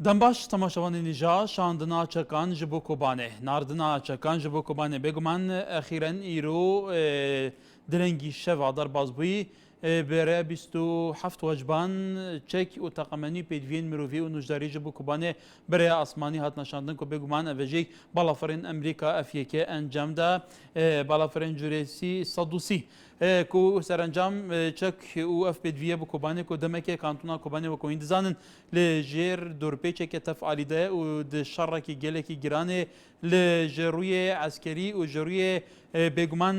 دەمباش تەماشەوانی جا شاندنا چەکان ji bo Kobanê nardina çekan ji bo Kobanê bêguman exiren îro dilengî şeva derbas bûyî bêre 27 wecban çek û teqemenî pêdiviyên mirovî û nûjdarî ji bo Kobanê birêya asmanî hat neşandin ku bêguman ev jî balafirên Emerîka F1 encam da balafirên cûresî sedûsî ku serencam çek û ev pêdiviye bi Kobanê ku demekê kantûna Kobanê wekû hîn dizanin li jêr dorpêçeke tefalî de û di şerekî gelekî giranê li ji rûyê eskerî û ji rûyê bêguman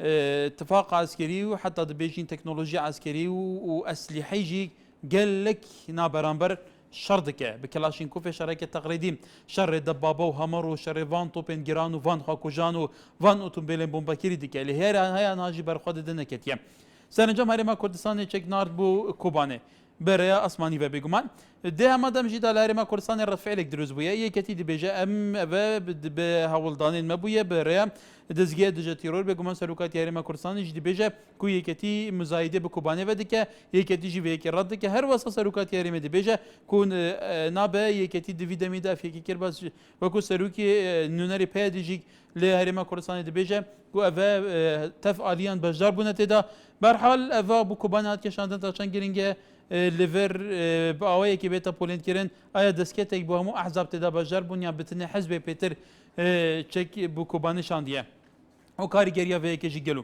اتفاق عسكري وحتى دبيجين تكنولوجيا عسكري واسلحه جي قالك نابرامبر شردك بكلاشينكوف شركه تقليدي شر دبابه وهمر وشر فان توبن جيران وفان خاكوجان وفان اوتومبيلين بومباكيري ديك اللي هي ناجي برخود دنكتيا سرنجام هرما كردستان چك نارد بو كوباني بريا اسماني و بيغمان ده ما دام جدا لارما كردستان رفعلك دروز بويا يكتي دي بيجا ام به هولدانين مبويا بريا دزگه دجا تیرور بگمان سلوکات یارما کردستان جدی بيجا كو يكتي مزايده بكوباني ودك يكتي جي ويك رد هر وسط سلوکات یارما دي بيجا كون نابه يكتي دي فيدامي دا في كيرباس وكو سلوكي نونري بادجي لهرما كردستان دي بيجا كو اوا تفعاليان بجار بونتدا برحال اوا بكوبانات كشاندن تاچان گرينگه ليفر باوي كي بيتا بولند كيرن ايا دسكتك بو همو احزاب تدا بجار بون يا بتني حزب بيتر چک بو کوبانه شاندیه او کارگریا و یکی جگلو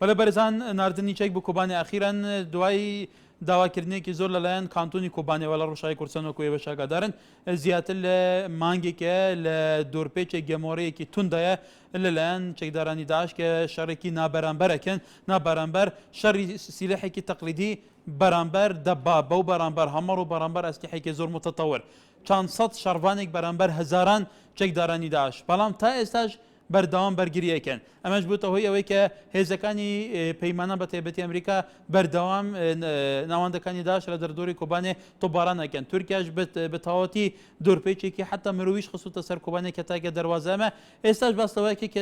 ولی برزان ناردنی چک بو کوبانه اخیرا دوای داوا کردنی که زور لایان کانتونی کوبانه ولا روشای کردستان و کوی بشا قدرن زیات مانگی که دورپیچ گموری که توندای لایان چک دارانی داعش که شرکی نابرانبر کن نابرانبر شر سلاحی که تقلیدی برانبر دبابه و برانبر همر و برانبر اسلحه که زور متطور چند صد شروانێک بەرامبەر هەزاران چەکدارانی داعش بەڵام تا ئێستاش بەردەوام بەرگریەکەن ئەمەش بووتە هۆی ئەوەی کە هێزەکانی پەیمانە بە تایبەتی ئەمریکا بەردەوام ناوەندەکانی داعش لە دەردۆری کۆبانێ تۆپباران ئەکەن تورکیاش بە تەواوەتی دۆرپێچێکی حتا مرۆڤیش خستوتە سەر کۆبانێک کە تاکە دەواازەمە ئێستاش باستەوەیەکی کە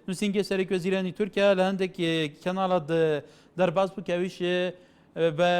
نووسینگی سەرۆکی وەزیرانی تورکیا لە هەندێک کەناڵە دەرباز بوو کە ئەویش بە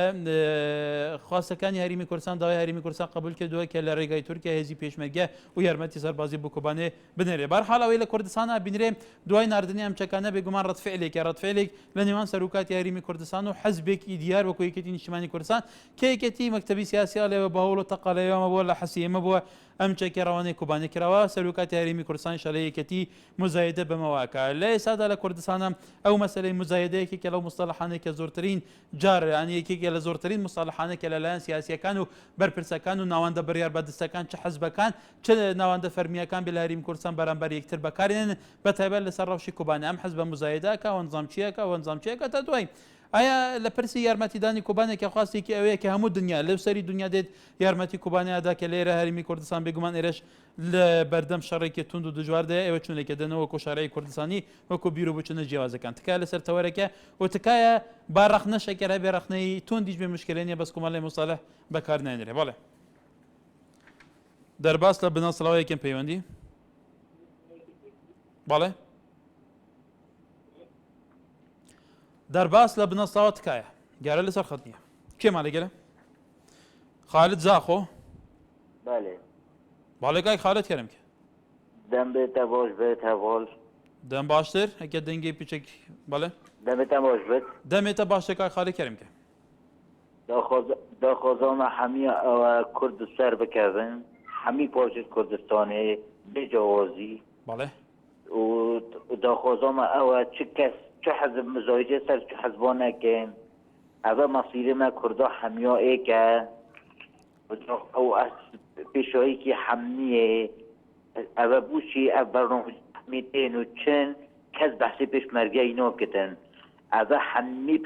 خواستەکانی هەرمی کوردستان داوای هەرمی کوردستان قبول کردووە کە لە ڕێگای تورکیا هێزی پێشمەرگە و یارمەتی سەربازی بۆ کۆبانێ بنێرێ بەرحاڵ ئەوەی لە کوردستانە بینرێ دوای ناردنی ئەم چەکانە بێگومان ڕەتفعلێک لە نێوان سەرۆکاتی هەرمی کوردستان و حەزبێکی دیار وەکو یەکێتی نیشتیمانی کوردستان کە یەکێتی مەکتەبی سیاسیا لێوە بە هەوڵ و تەقەلەوەمە بووە لە حەسیمە بووە ئەم چەکی ڕەوانەی کۆبانێ کراوە سەرۆکاتی هەرمی کوردستان شەڵە یەکێتی مزایدە بەمەواکە لە ئێستادا لە کوردستانە ئەو مەسەلەی مزایدەیەکی کە لەو مستەلەحانێک کە زۆرترین جار ینی یەکێکە لە زۆرترین مستەلەحانێک کە لەلایەن سیاسیەکان و بەرپرسەکان و ناوەندە بڕیار بەدەستەکان چ حەزبەکان چ ناوەندە فەرمیەکان بە لە هەرمی کوردستان بەرامبەر یەکتر بەکارێنن بەتایبەت لەسەر ڕەوشی کۆبانێ ئەم حەزبە مزایدەکە و نظامچیەکە و نظامچیەکە تا دوای ئایا لە پرسی یارمەتیدانی کۆبانێکە خواستێکی ئەوەیە کە هەموو دنیا لەو سەری دنیا دێت یارمەتی کۆبانەیەدا کە لێرە هەرمی کوردستان بێگومان ئێرەش لە بەردەم شەڕێکی تونند و دژواردەیە ئێوە چونێکە دەنەوە کۆشارەی کوردستانی وەکو بیر و بچونە جیاوازەکان تکایە لەسەر تەوەرەکە و تکایە با ڕەخنە شەکەرە بێ ڕەخنەی توندیش بێ مشکلێ نیە بەس کۆمەڵی مۆساڵح بەکار نایێنرێ بەڵێ دەرباس لە بنەسڵاوەیەکم پەیوەندی بەڵێ دەرباس لە بنەسڵاوە تکایە گارە لەسەر خەت نییە کێ مالێگەلە خالد زاخۆ باڵێ کای خالد کەرم کە دەم بێتە بۆش بێت هەوڵ دەم باشتر هەکە دەنگی پیچێک بەڵێ دەمێتە بۆش بێت دەمێتە باشتر کای خالد کەرم کە داخۆزانە هەمی ئەوە کورد سەر بکەون هەمی پۆشت کوردستانی بێجەوازی بەڵێ و داخۆزانە ئەوە چ کەس چه حزب مزایده سر چه حزبانه کن اوه مصیره ما کرده همیایه که او پیشایی که همنیه اوه بوشی او برنامه میتین و چن کس بحثی پیشمرگه اینو کتن اوه همی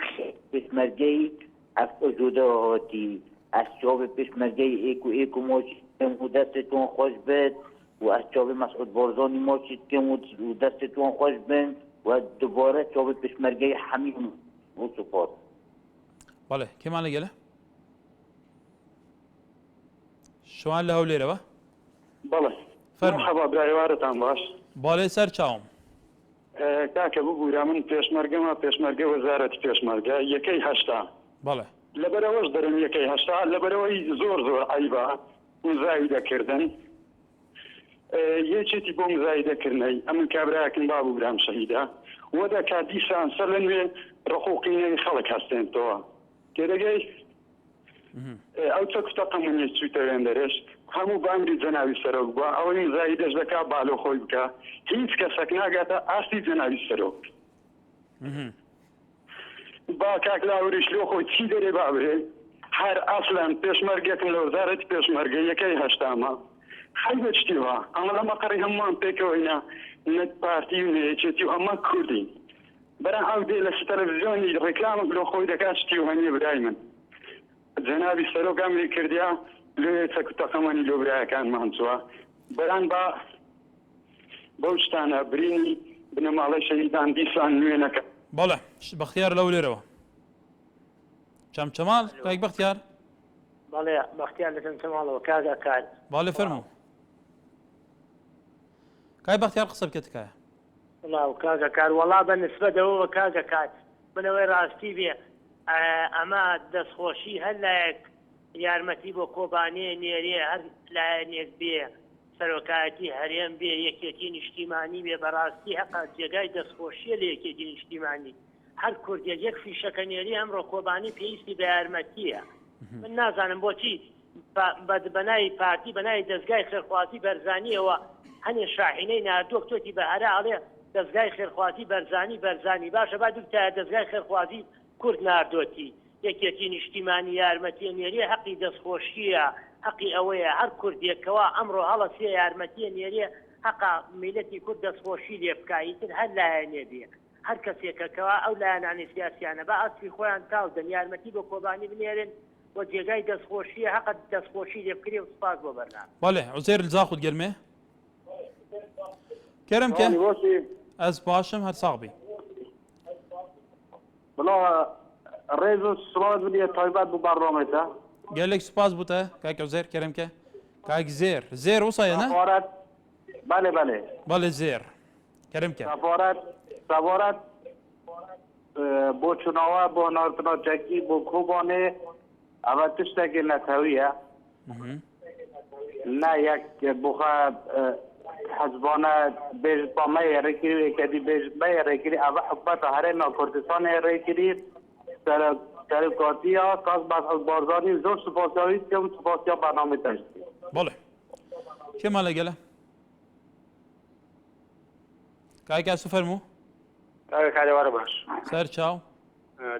پیشمرگه از وجوده هاتی از جواب پیشمرگه ایکو موچی و دستتون خوش بید و از جواب مسعود بارزانی موچی و دستتون خوش بید و دوباره جواب پیشمرگه همین و سپاس بله که معنی گله؟ شوان له هوليره با؟ بله مرحبا برایوارتان باش بله سر چاوم کاکە ببوورە من پێشمەرگە وەزارەتی پێشمەرگە یەکەی هەشتا بله لەبەرەوەش دەرم یەکەی هەشتا لەبەرەوەی زۆر عیبە مزایدەکردن یەکێتی بۆ مزایدەکردنەی ئەمن کابراکن بابوو برام شەهیدا وە دەکات دیسان سەر لە نوێ ڕقوقینەی خەڵک هەستێنتەوە تێدەگەی ئەو چە کوتەقەمونی چوویتە وێندەرێش هەموو بانگی جەناوی سەرۆک بووە ئەوەی مزایدەش دەکات باڵۆ خۆی بکە هیچ کەسێک ناگاتە ئاستی جەناوی سەرۆک با کاکلاوریش لۆ خۆی چی دەرێ بابرێ هەر ئاسلان پێشمەرگێکم لە وەزارەتی پێشمەرگە یەکەی هەشتامە خەی بەچتیوە ئەمە لە مەقەڕی هەمووان پێکەوەینا نەت پارتی و نەیەکێتی و ئەمە کوردین بەرە ئەو دێ لە تەلەڤیزیۆنی ڕێکلامێک لۆ خۆی دەکات شتی و هەنیە برای من جەنابی سەرۆکام لێ کردیا لێ چەک و تەقەمەنی لۆ برایەکانمان چووە بەران بەو شتانە برینی بنەماڵەی شەهیدان دیسان نوێنەکە بەڵێ بەختیار لەو لێرەوە چەمچەماڵ کاک بەختیار بەڵێ بەختیار لە چەمچەماڵەوە کاگا کار باڵێ فەرموو کای بەختیار قسە بکە تکایە وڵاو کاگا کار وەڵا بە نسبەتەوە کاگا کار منەوەی ڕاستی بێ ئەمە دەستخۆشی هەر لایەک یارمەتی بۆ کۆبانەیە نێریە هەر لایەنێک بێ سەرۆکایەتی هەرێم بێ یەکێتی نیشتیمانی بێ بەڕاستی حەقا جێگای دەستخۆشیە لە یەکێتی نیشتیمانی هەر کوردێک یەک فیشەکە نێری ئەمڕۆ کۆبانی پێویستی بە یارمەتیە من نازانم بۆچی بەنای پارتی بەنای دەستگای خێرخوازی بەرزانیەوە هەنێ شاحینەی نردووە تۆتی بە هەرا ئەڵێ دەستگای خێرخوازی بەرزانی باشە با دوتا دەستگای خێرخوازی کورد نردۆتی یەکێتی نیشتیمانی یارمەتیە نێریە حەقی دەستخۆشیە حەقی ئەوەیە هەر کوردێکەوە ئەمڕۆ هەڵەسیە یارمەتیە نێریە حەقا میلەتی کورد دەستخۆشی لێ بکاییتر هەر لایەنێ بێ هەر کەسێکەکەوە ئەو لایەنانی سیاسیانە بە ئەسپی خۆیان تاودەن یارمەتی بۆ کۆبانی بنێرن و جێگای دەستخۆشیە حەقت دەستخۆشی لێ بکرێ و سپاس بۆ بەرنامە بەڵێ عوزێر زاخود گەرمێ کەرم کە ئەس باشم هەر ساغ بی بڵاو ڕێز و سڵاوت بدیە تایبەت بۆ بەڕۆمێتە گەلێک سوپاس بووتە کاک عوزێر کەرم کە کاک زێر وسایە نە بەڵێ بەڵێ زێر کەرم کە سەوارەت بۆ چونەوە بۆ ناردناوچەکی بۆ کوبانێ ئەوە تشتێکی نەتەویە نا یەک بخە حەزبانە بێژت بەمەیە ڕێکردی وێکەدی بێژت بەیە ڕێکردی ئەوە حکومەتە هەرێما کوردستانê ڕێکردی سەرۆکاتیە کاس بازارنی زۆر سوپاسیاوی کەم سوپاسیا بەرنامەی تەشتی بەڵێ کێما لەگەلە کاکا سو فەرموو کاگا کارێوارە باش سەر چاو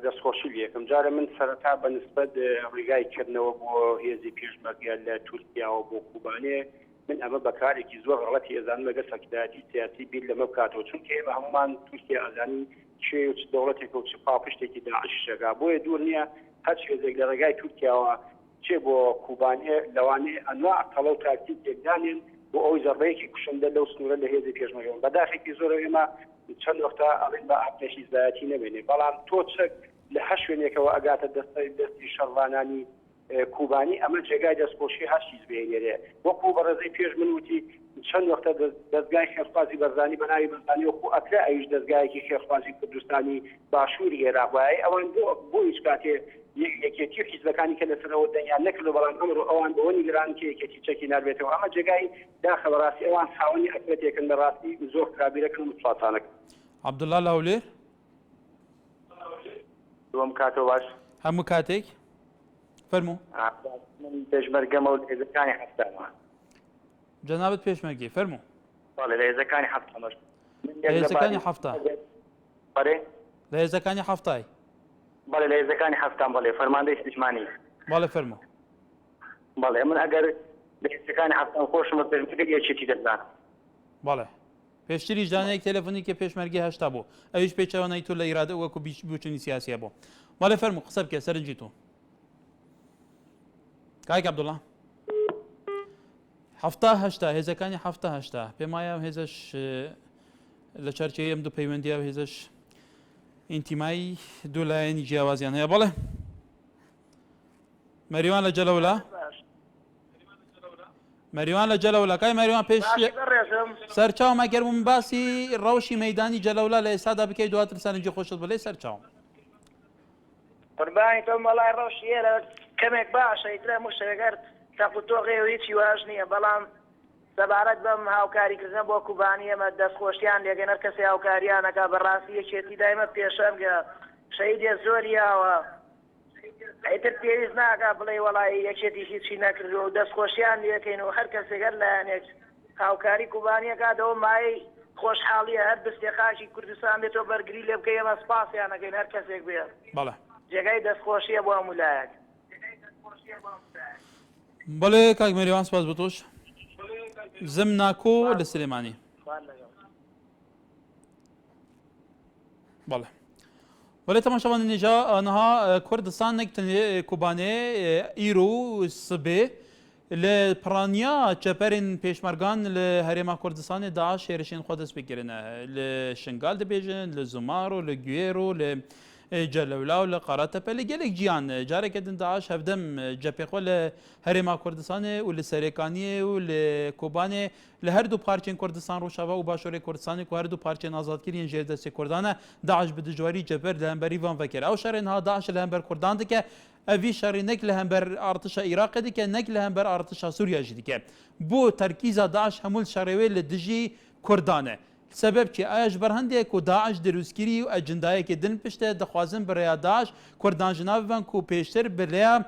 دەستخۆشی یەکەم جارە من سەرەتا بە نسبەت ڕێگای کردنەوە بۆ هێزی پێشمەرگە لە تورکیاوە بۆ کوبانێ من ئەمە بەکارێکی زۆر غەڵەتی ئێزان لەگەر سەکردایەتی سیاسی بیر لەمە بکاتەوە چونکە ئێمە هەمومان تورکیا ئەزانی چێ و چ دەوڵەتێک و چ پاپشتێکی داعشەکە بۆیە دوور نییە هەر هێزێک لە ڕێگای تورکیاوە چێ بۆ کوبانێ لەوانەیە ئەنواع تەڵە و تاکتیکێکدانێن بۆ ئەوەی زەڕەیەکی کوشندە لەو سنوورە لە هێزی پێشمەرگەوە بەداخێکی زۆر ئێمە چەند وەختە ئەڵێن بە ئاپێشی زایەتی نەبێنێ بەڵام تۆ چەک لە هەر شوێنێکەوە ئەگاتە دەستی شەڕوانانی کوبانی ئەمە جێگای دەستخۆشی هەرچیز بێنێرێ وەکو بەڕێزەی پێش من وتی چەند وەختە دەستگای خێرخوازی بەرزانی بەناوی بەرزانی وەکو ئەکرا ئەویش دەستگایەکی خێرخوازی کوردستانی باشووری عێراقی ئەوان بۆ هیچ کاتێ یەکێتی و حیزبەکانی کە لەسەرەوە دەنیان نەکردو بەڵام ئەمڕۆ ئەوان بەوە نیگران کە یەکێتی چەکی ناربێتەوە ئەمە جێگای داخە بەڕاستی ئەوان خاوەنی ئەکرێتێکن بەڕاستی زۆر خراپیرەکەن و متفاتانەکەن عەبدوڵڵا لاولێر دووەم کاتەوە باش هەموو کاتێک فەرموو من پێشمەرگەمە و هێزەکانی هەفتانە جەنابەت پێشمەرگی فەرموو بەڵێ لە هێزەکانی هەفتەمەش لە هێزەکانی هەفتە بەڵێ لە هێزەکانی هەفتای بەڵێ لە هێزەکانی هەفتان بەڵێ فەرماندەی سلیمانی بەڵێ فەرموو بەڵێ من ئەگەر لە هێزەکانی هەفتان خۆشمە پێشمەرگە یەکێتی دەزانم بەڵێ پێشتری ژانەیەک تەلەفۆنی کە پێشمەرگی هەشتا بوو ئەویش پێچەوانەی تۆ لە ئیرادە وەکو بچنی سیاسیە بوو بەڵێ فەرموو قسە بکە سەرنجی تۆ کاک عەبدوڵڵا هەفتا هەشتا هێزەکانی هەفتا هەشتا پێم وایە هێزەش لە چارچەی ئەم دوو پەیوەندیە و هێزەش ئینتیمایی دوو لایەنی جیاوازیان هەیە بەڵێ مەریوان لە جەلەولا مەریوان لە جەلەولا کای مەریوان پێش سەرچاومە گەرم باسی ڕەوشی مەیدانی جەلەولا لە ئێستادا بکەی دواتر سەرنجی خۆشت بڵێ سەرچاوم قوربانی تۆ مەڵای ڕەوشی ئێرە کەمێک باشە ئیترا موشتێگەر تەقوتۆقی هیچی واژ نییە بەڵام سەبارەت بەم هاوکاریکردن بۆ کوبانی ئەمە دەستخۆشیان لێگەنەر کەسی هاوکاریانەکە بەڕاستی یەکێتی دایمە پێشەمگە شەیدێ زۆریاوە ئەیتر پێویست ناکە بڵێ وەڵی یەکێتی هیچی نەکردو و دەستخۆشیان لێکەین و هەر کەسێگەر لایەنێک هاوکاری کوبانیەکاتەوە مای خۆشحاڵیە هەر دەستێقاشی کوردستان بێتەوە بەرگری لێ بکەی ئەمە سپاسیانەکەین هەر کەسێک بێت بەڵێ جێگای دەستخۆشیە بۆ هەمولایەک بەڵێ کاک مەریوان سپاس بۆ تۆش زم ناکۆ لە سلێمانی بەڵێ ولی تماشاوان اینجا آنها کردستان نکتنی کوبانه ایرو سبه لپرانیا چپرین پیشمرگان لهرما کردستان داعش هرشین خودش بگیرنه لشنگال دبیجن لزمارو لگویرو جلولا و لقارات پلی گلک جیان جاره کدن داعش هفدم جپیخو لهرما کردستان و لسریکانی و لکوبانه لهر دو پارچین کردستان روشاوا و باشور کردستان و هر دو پارچین آزادگیری جیر دست کردانه داعش به دجواری جبر لهمبری وان وکر او شر انها داعش لهمبر کردان دکه اوی شر نک لهمبر ارتش عراق دکه نک لهمبر ارتش سوریا دکه بو ترکیز داعش همول شروی لدجی کردانه سبب چی آیش برهنده کو داعش دروسگیری و اجندای که دن پشته دخوازن برای داعش کردان جناب ون کو پیشتر برای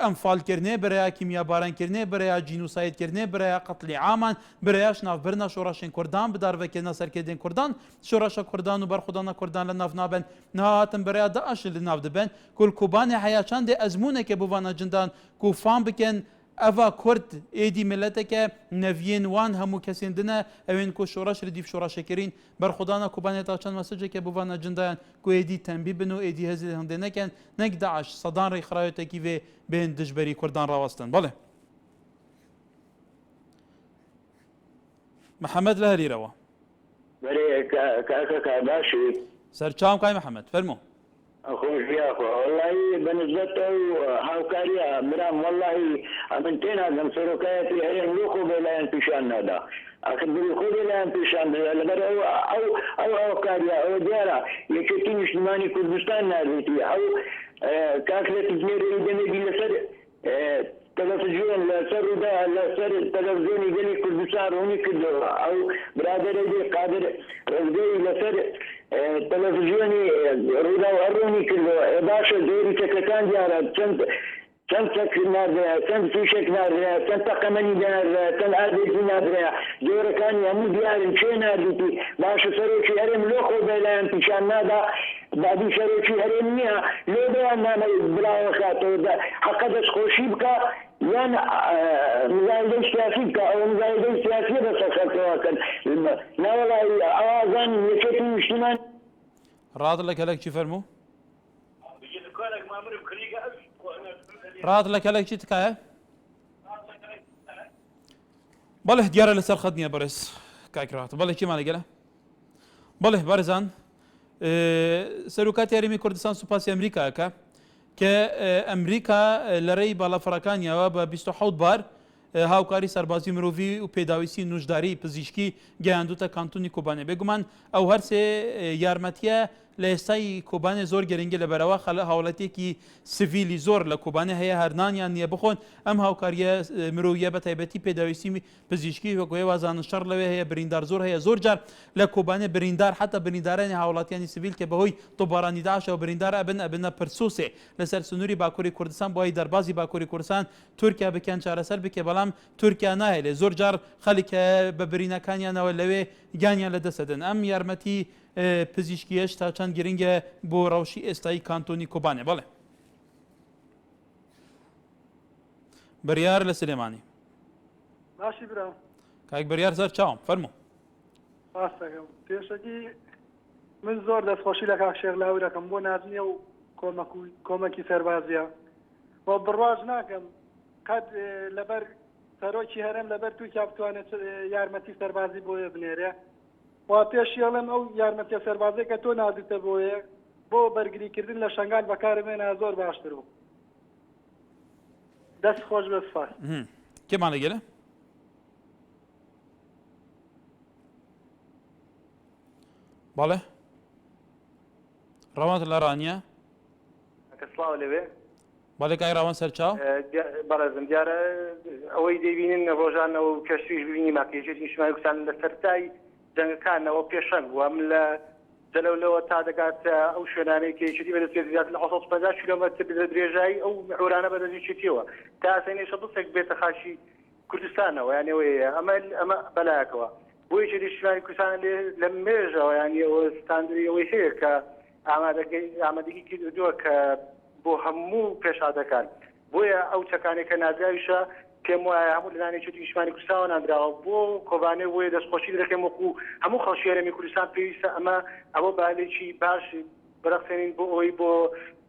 انفال کرنه برای کیمیا باران کرنه برای جنوساید کرنه برای قتل عامان برای شناف برنا شوراشین کردان بدار و که نصر کردن کردان شوراش کردان و برخودان کردان لناف نابن نهاتن برای داعش لناف دبن کل کوبان حیاچان ده ازمونه که بوان اجندان کو فام بکن اوا کرد ایدی ملت که نوین وان همو کسین دنه اوین کو شوراش ردیف شوراش کرین بر خدانا کوبانه تا چند مسجه که بوان اجندان کو ایدی تنبیه بنو ایدی هزی هنده نکن نک داعش صدان ری خرایط کی و بین دجبری کردان راوستن بله محمد لهری روا بري كاباشي سرچام کای محمد فرمو اخوش يا اخو والله بالنسبه هاوكاريا مرام والله امنتين هذا سلوكياتي هي ملوكو بلا انتشان هذا اخذ بالخود لا انتشان او هاوكاريا او ديارا يكتين اجتماعي كردستان نازلتي او كاكله تجميري دمجي لسر تلفزيون لسر ده لسر تلفزيون يجي كردستان هوني كده او برادر دي قادر رزقي لسر تلفزيوني رودا وروني كله باشا دوري كتكان جارا كم تكفي نار كم فيشك نار كم تقمني نار كم عادي نار دور كان يمو ديار شي نار باشا سروشي هرم لوخو بلا انتشان نادا بعدي سروشي هرمنيا لو ده انا بلا خاطر حقد خوشي بكا يعني مزايدة سياسية أو مزايدة سياسية بس أخذتها لا والله أوازان يكتي اجتماعي راد لك هلك شي فرمو راد لك هلك شي تكاية بله ديارة لسر خدني برس كاك رات بله كي مالي قاله بله بارزان سروكات ياريمي كردستان سوباسي أمريكا كا كأمريكا لري بالا فرقانيا و 27 بار هاوکاری سربازی مروی و پیداویسی نوشداری پزیشکی گیاندو تا کانتونی کوبانه بگمان او هر سه یارمتیه لستای کوبانه زور گرینگه لبروا خل حالتی کی سیویلی زور لکوبانه هي هرنان یعنی بخون ام هاوکاری مرویه به تایبتی پیداویسی پزیشکی و گوی وازان شر لوی هي بریندار زور هي زور جار لکوبانه بریندار حتی برینداران حالات یعنی سیویل که بهوی طبارانی داعش و بریندار ابن پرسوسه لسر سنوری باکوری کردستان بای دربازی باکوری کردستان ترکیه بکن چارەسەر بکه بلام ترکیه نه له زور جار خلک به برینکان یعنی ولوی گانیا لدسدن ام یارمتی پزیشکیش تا چند گرینگه بو روشی استایی کانتونی کوبانه بله بریار لسلیمانی ماشي برا کاک بریار سر چاوم فرمو باستەکەم پێشەکی من زۆر دەستخۆشی لە کاک شێخ لاوی دەکەم بۆ نازنیە و کۆمەکی سەربازیە بۆ بڕواز ناکەم قەت لەبەر سەرۆکی هەرێم لەبەر تورکیا بتوانێت یارمەتی سەربازی بۆیە بنێرێ وا پێشیاڵم ئەو یارمەتیە سەربازەی کە تۆ نادوتە بۆیە بۆ بەرگریکردن لە شنگال بەکارمێنە زۆر باشتر بوو دەست خۆش بە سپاس کێمانە گەلە بەڵێ ڕەوانت لە ڕانیە سڵاو لەوێ بالك اي راوان سرچاو بەڕێزم دیارە ئەوەی دەبینن ڕۆژانەوە و کەشتیش ببینی ماکێژێتی نیشتیمانی کوردستان لە سەرتای جەنگەکانەوە پێشەنگ وە من لە جەلەولەوە تا دەکات ئەو شوێنانەی کە یەکێتی بەدەست زیاد لە 150 کیلۆمەتر لە درێژایی ئەو محورانە بەدەستێتیەوە تا ئاسێنێ شەدەسێک بێتە خاشی کوردستانەوە یانەوەیە ئەمە بەلایەکەوە بۆ یەکێتی نیشتیمانی کوردستان لە مێژەوە یانی ئەوە ستاندری ئەوەی هەیە کە ئامادەگی کردووە کە بۆ هەموو پێشادەکان بۆیە ئەو چەکانێک کە نادراویشە پێم وایە هەموو لەلایەنێکی نیشتیمانی کوردستانەوە نادراوە بۆ کۆبانێ بۆیە دەستخۆشی دەکەم وەکو هەموو خەڵکی هەرێمی کوردستان پێویستە ئەوە بالێکی باش بەرەخسێنین بۆ ئەوەی بۆ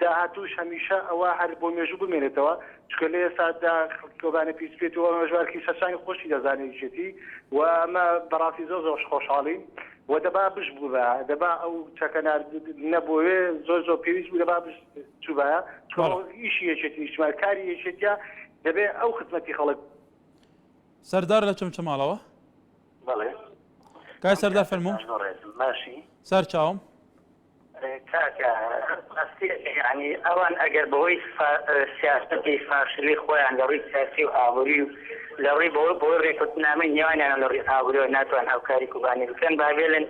داهاتووش هەمیشە ئەوە هەر بۆ مێژوو بمێنێتەوە چکە لە ئێستادا کۆبانە پێویست بێتەوە مەژوارکی سەرچانی خۆشی دەزانێتێتی و ئەمە بەڕاستی زۆر خۆشحاڵین و دەبا بش بوو بە دەبا ئەو چەکە نەبووێ زۆر پێویست بوو دەبا بش چوبایە ئیشی یەکێتی نیشتیمانی کاری یەکێتیە دەبێ ئەو خزمەتی خەڵک سەردار لە چمچماڵەوە بەڵێ کای سەردار فەرموو ماشی سەرچاوم کاکە ینی ئەوان ئەگەر بەهۆی سیاسەتی فاشلی خۆیان لە ڕووی سیاسی و ئابووری و لە ڕووی بۆی ڕێکوتنامەی نێوانیان لە ڕووی ئابووریەوە ناتوان هاوکاری کوبانی بکەن بابێڵن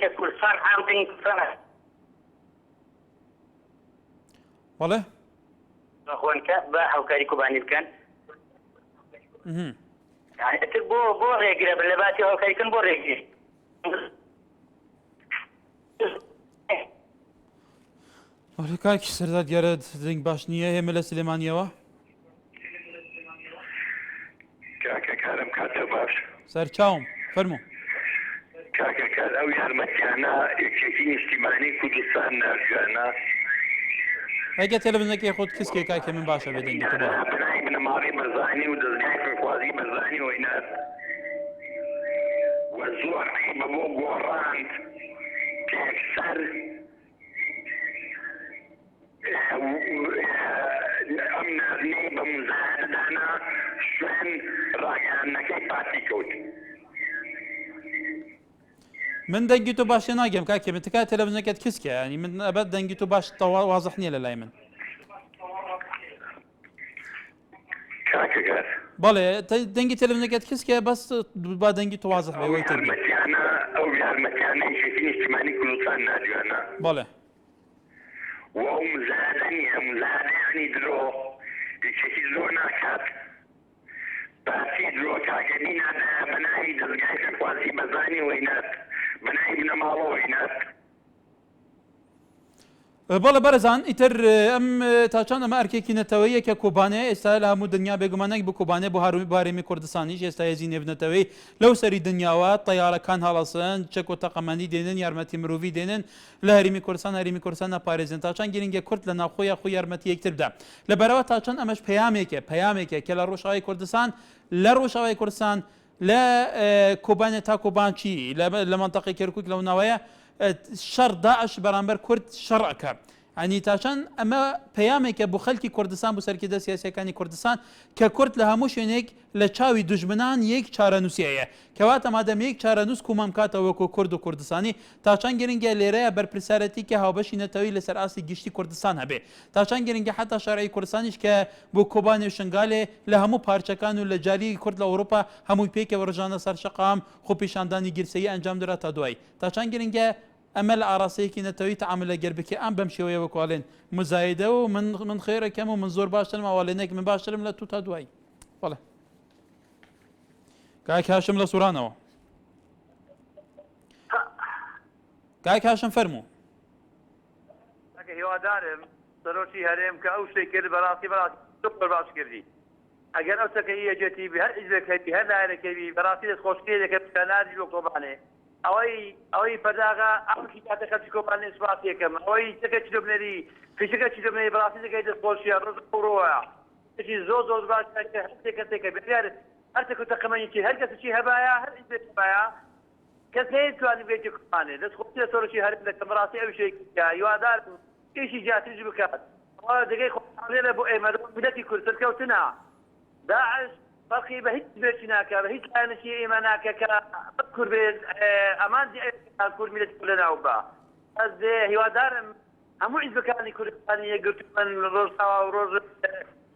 کە کوردستان ئامدنی کوردستانە بەڵێ خۆنکە بە هاوکاری کوبانی بکەن تر بۆ ڕێگرە لە باسی هاوکاریکردن بۆ ڕێگری کاکی سەردار دیارە دەنگ باش نییە هێمە لە سلێمانیەوە کاکە کارم کاتە باش سەرچاوم فەرموو کاکە کار ئەو یارمەتیانە یەکێتی نیشتیمانی کوردستان ناژیانە ئەگە تەلەڤیزیۆنەکەی خۆت کەسکێک کاکە من باشە بێ دەنگی بنای بنەماڵی بەرزانی و دەستگای فێرخوازی بەرزانی وەینات وە زۆر قیمە بۆ گۆڕاند پێکسەر ئەم نازنەی بە مزایدانە شوێن ڕاگەیاندنەکەی پاسی کەوت من دەنگی تۆ باشێ ناگەم کاکێ من تکات تەلەڤیزیۆنەکەت کەسکە ینی من ئەبەت دەنگی تۆ باش وازح نییە لە لای من کاکەگەر بەڵێ دەنگی تەلەڤیزیۆنەکەت کەسکە بەس با دەنگی تۆ وازح بێ وەی تر ئەو یارمەتیانە یەکێتی نیشتیمانی کوردستان ناجوانە بەڵێ وەو مزارانی درۆ یەکێتی درۆ ناکات باسی درۆ کاکەنی نادایە بەناوی دەستگای فێرخوازی بەرزانی وەینات بەناوی بنەماڵە وەینات بەڵێ بەرەزان ئیتر ئەم تاچان ئەمە ئەرکێکی نەتەوەیە کە کۆبانەیە ئێستا لە هەموو دنیا بێگومانێک بۆ کۆبانێ بۆ هەرێمی کوردستانیش ئێستا هێزی نێونەتەوەی لەو سەری دنیاوە تەیارەکان هەڵەسن چەک و تەقەمەندی دێنن یارمەتی مرۆڤی دێنن لە هەرێمی کوردستان ناپارێزن تاچان گرنگە کورد لە ناوخۆیە خۆی یارمەتی یەکتر بدە لەبەرەوە تاچان ئەمەش پەیامێکە کە لە ڕۆژاوای کوردستان لە کۆبانێ تا کۆبانچی لە منتەقەی کەرکووک لەو ناوەیە شەڕ داعش بەرامبەر کورد شەڕ ئەکات ئەنی تاچان ئەمە پەیامێکە بۆ خەڵکی کوردستان بۆ سەرکردە سیاسیەکانی کوردستان کە کورد لە هەموو شوێنێک لە چاوی دوژمنان یەک چارەنووسیەیە کەواتە مادەم یەک چارەنووس کومەم کاتەوە وەکو کورد و کوردستانی تاچان گرنگە لێرەیە بەرپرسارەتی کە هاوبەشی نەتەوەی لەسەر ئاستی گشتی کوردستان هەبێ تاچان گرنگە حتا شارعی کوردستانیش کە بۆ کۆبانێ و شنگالێ لە هەموو پارچەکان و لە جاری کورد لە ئەوروپا هەمووی پێکەوە ڕژانە سەر شەقام خۆ پیشاندانی گرسەیی ئەنجام درا تا دوای تاچان گرنگە ئەمە لە ئاراسەیەکی نەتەوەی تەعاملە گەربکە ئەم بەم شێوەیە وەکوڵێن مزایدە و من خێرەکەم و من زۆر باشترم ئەوڵێنێک من باشترم لە تو تا دوای بەڵێ کاک هاشم لە سوورانەوە کاک هاشم فەرموو هیوادارم سەرۆکی هەرێم کە ئەو شتێک کرد بەڕاستی زۆر باش کردی ئەگەر ئەو چەکەی یەکێتی هەر ئیزەکەی هەر لایەنەکەی بەڕاستی دەستخۆشکێ دەکەت کەناری بۆ کۆبانێ ئەوەی پەداغا ئەوکی کاتە خەڵکی کۆبانێ سوپاس یەکەم ئەوەی چەکە چلۆبنەری فیشەکە چلۆبنەری بەڕاستی دەکەی دەستخۆشیە ڕۆژ ڕۆوە زۆر باش هەرێکە بێت هەر تەکە تەقەمەنیی هەر کەسێکی هەبایە هەر ئیزێک هەبایە کەس نەیتوانێت بێتی کۆبانێ دەستخۆشیە سەرۆکی هەرێم دەکەم بەڕاستی ئەو شتێکە هیوادار کێشی جیاتریش بکات دەگەی خۆڵێنە بۆ ئێمە ملەتی کورد سەرکەوتنە داعش فەرقی بە هیچ بێکی ناکە بە هیچ لایەنەشی ئێمە ناکە کە کورد بێت ئەمان کورد میلەتی کورد لەناو بە ئەس هیوادارم هەموو حیزبەکانی کوردستانی یەکگرتوومەن ڕۆژاوا و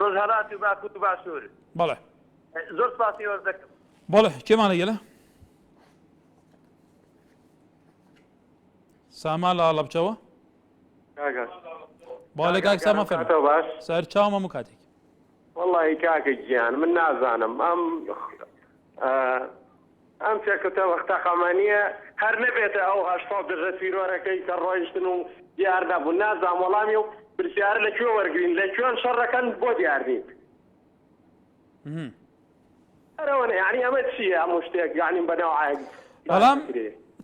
ڕۆژ هەڵات و باکوور و باشوور بەڵێ زۆر سپاسی وەرز دەکەم. بەڵێ کێمان لەگەلە ساما لە ئاڵەبچەوە باڵێ کاک ساما فەرموو باش سەر چاوم هەموو کاتێک والله کاکە گیان من نازانم ئەم چێکەتە وەختا خەمانیە هەر نەبێتە ئەو هەشتا دژە سیرۆرەکەی کە ڕۆیشتن و دیاردا بوو نازام وەڵامی و پرسیارە لەکوێ وەرگین لەکوێن شەڕەکەن بۆ دیاردین هەرەوەنە یعنی ئەمە چییە هەموو شتێک یعنی بەناو عادی بەڵام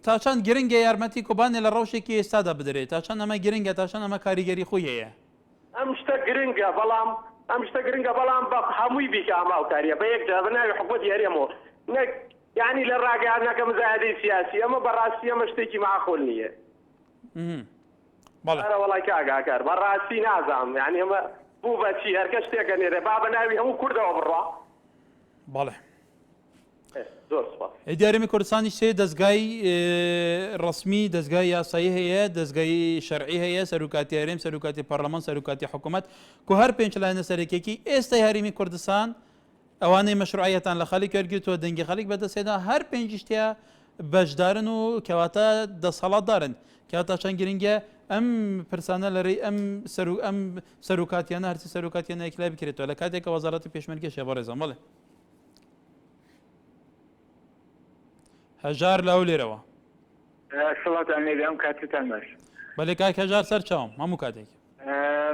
تا چەند گرنگە یارمەتی کۆبانێ لە ڕەوشێکی ئێستادا بدرێت تا چەند ئەمە گرنگە تا چەند ئەمە کاریگەری خۆی هەیە ئەم شتە گرنگە بەڵام ئەم شتە گرنگە بەڵام بە هەمووی بیکە ئەماوکاریە بە یەک جا بەناوی حکومەت هەرێمەوە نەک یعنی لە ڕاگەیانەکە مزایدەی سیاسی ئەمە بەڕاستی ئەمە شتێکی معقول نییە بەڵێ وڵای کاگاکار بەڕاستی نازانم یعنی ئەمە بوو بەچی هەرکە شتێکە نێرێ با بەناوی هەموو کوردەوە بڕوا بەڵێ زۆر سپاس ئیدارەمی کوردستانی سێ دەستگای ڕسمی دەستگای یاسایی هەیە دەستگای شەرعی هەیە سەرۆکاتی هەرێم سەرۆکاتی پەرلەمان سەرۆکاتی حکوومەت کو هەر پێنج لایەنە سەرەکیەکی ئێستای هەرێمی کوردستان ئەوانەی مەشروعیەتان لە خەڵک وەرگرتووە دەنگی خەڵک بەدەستێدا هەر پێنجشتیا بەشدارن و کەواتە دەسەڵاتدارن کەواتە چەند گرنگە ئەم پرسانە لەڕێی ئەم سەرۆکاتیانە هەرچی سەرۆکاتیانە یەکلای بکرێتەوە لە کاتێکە وەزارەتی پێشمەرگەشە بەڕێزم بڵێ هەژار لەو لێرەوە سڵاتان لێبێ ئەم کاتتان باش بەلێ کاک هەژار سەر چاوم هەموو کاتێک